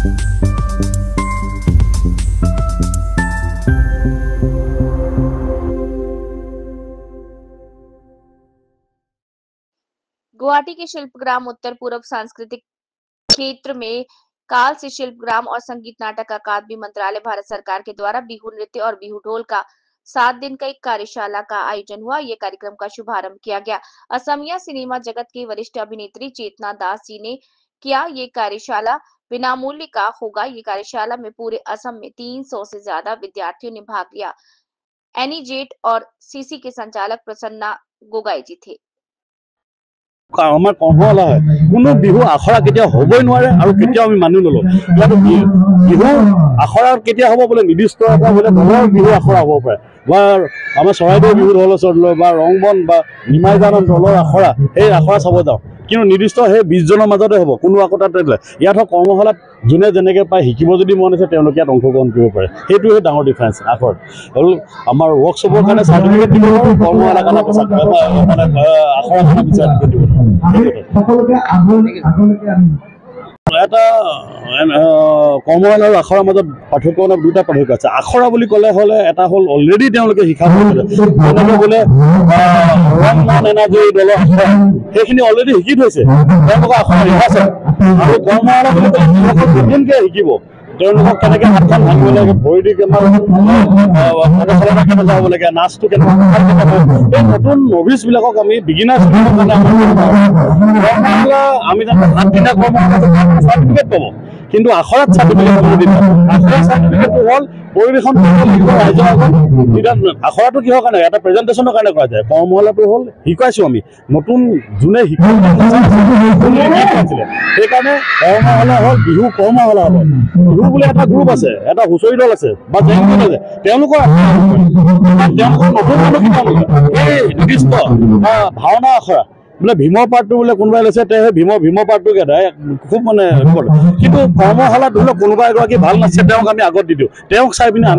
गुवाहाटी के शिल्पग्राम उत्तर पूर्व सांस्कृतिक क्षेत्र में काल से शिल्पग्राम और संगीत नाटक अकादमी मंत्रालय भारत सरकार के द्वारा बिहू नृत्य और बिहू ढोल का 7 दिन का एक कार्यशाला का आयोजन हुआ। ये कार्यक्रम का शुभारंभ किया गया। असमिया सिनेमा जगत की वरिष्ठ अभिनेत्री चेतना दास जी ने किया। ये कार्यशाला बिना मूल्य का होगा। ये कार्यशाला में पूरे असम में 300 से ज्यादा विद्यार्थियों ने भाग लिया। एनीजेट और सीसी के संचालक प्रसन्ना गोगाई जी थे। আমাৰ কৰ্মশালা হয় কোনো বিহু আখৰা কেতিয়া হ'বই নোৱাৰে আৰু কেতিয়াও আমি মানি নলওঁ ইয়াত বিহু আখৰা কেতিয়া হ'ব বোলে নিৰ্দিষ্ট এটা বোলে দলৰ বিহু আখৰা হ'ব পাৰে বা আমাৰ চৰাইদেউ বিহু দলৰ ওচৰত বা ৰংবন বা নিমাই জানান দলৰ আখৰা সেই আখৰা চাব যাওঁ কিন্তু নিৰ্দিষ্ট সেই 20 জনৰ মাজতে হ'ব কোনো আকৌ তাত ইয়াত কৰ্মশালাত যোনে যেনেকৈ পায় শিকিব যদি মন আছে তেওঁলোকে ইয়াত অংশগ্ৰহণ কৰিব পাৰে সেইটোৱে ডাঙৰ ডিফাৰেঞ্চ আখৰ আৰু আমাৰ ৱৰ্কশ্বপৰ কাৰণে চাৰ্টিফিকেট দিব কৰ্মশালাৰ কাৰণে মানে আখৰা কাৰণে বিচাৰ দিব এটা কৰ্মশালা আৰু আখৰাৰ মাজত পাৰ্থক্য দুটা পাৰ্থক্য আছে আখৰা বুলি ক'লে হ'লে এটা হ'ল অলৰেডি তেওঁলোকে শিকা যেনেকৈ বোলে ৰংমন এনাজৰী দলৰ আখৰা সেইখিনি অলৰেডি শিকি থৈছে তেওঁলোকৰ আখৰা ৰিহাৰ্চেল আৰু কৰ্মশালা বুলি ক'লে দুদিনকৈ শিকিব তেওঁলোকক কেনেকৈ হাতখন ভাঙিব লাগে ভৰি দি কেনেকৈ যাব লাগে নাচটো কেনেকৈ এই নতুন নভিছবিলাকক আমি বিগিনাৰ্ছবিলাকৰ কাৰণে আমি জানো 7 দিনীয়া কৰ্মশালা চাৰ্টিফিকেট পাব কিন্তু আখৰাত চাৰ্টিফিকেট পাব দিব আখৰাৰ চাৰ্টিফিকেটটো হ'ল পৰিৱেশন ৰাইজৰ আগত আখৰাটো কিহৰ কাৰণে এটা প্ৰেজেণ্টেশ্যনৰ কাৰণে কৰা যায় কৰ্মশালাটো হ'ল শিকাইছোঁ আমি নতুন যোনে শিকাইছিলে সেইকাৰণে কৰ্মশালা হ'ল বিহু কৰ্মশালা হ'ব বিহু বোলে এটা গ্ৰুপ আছে এটা হুঁচৰি দল আছে বা জেংবিল আছে তেওঁলোকৰ নতুন মানুহ শিকাব এই নিৰ্দিষ্ট ভাওনা আখৰা বোলে ভীমৰ পাৰ্টটো বোলে কোনোবাই লৈছে তেওঁ ভীমৰ পাৰ্টটোকে খুব মানে কিন্তু কৰ্মশালাত ধৰি লওক কোনোবা এগৰাকী ভাল নাচে তেওঁক আমি আগত দি দিওঁ তেওঁক চাই পিনে আনে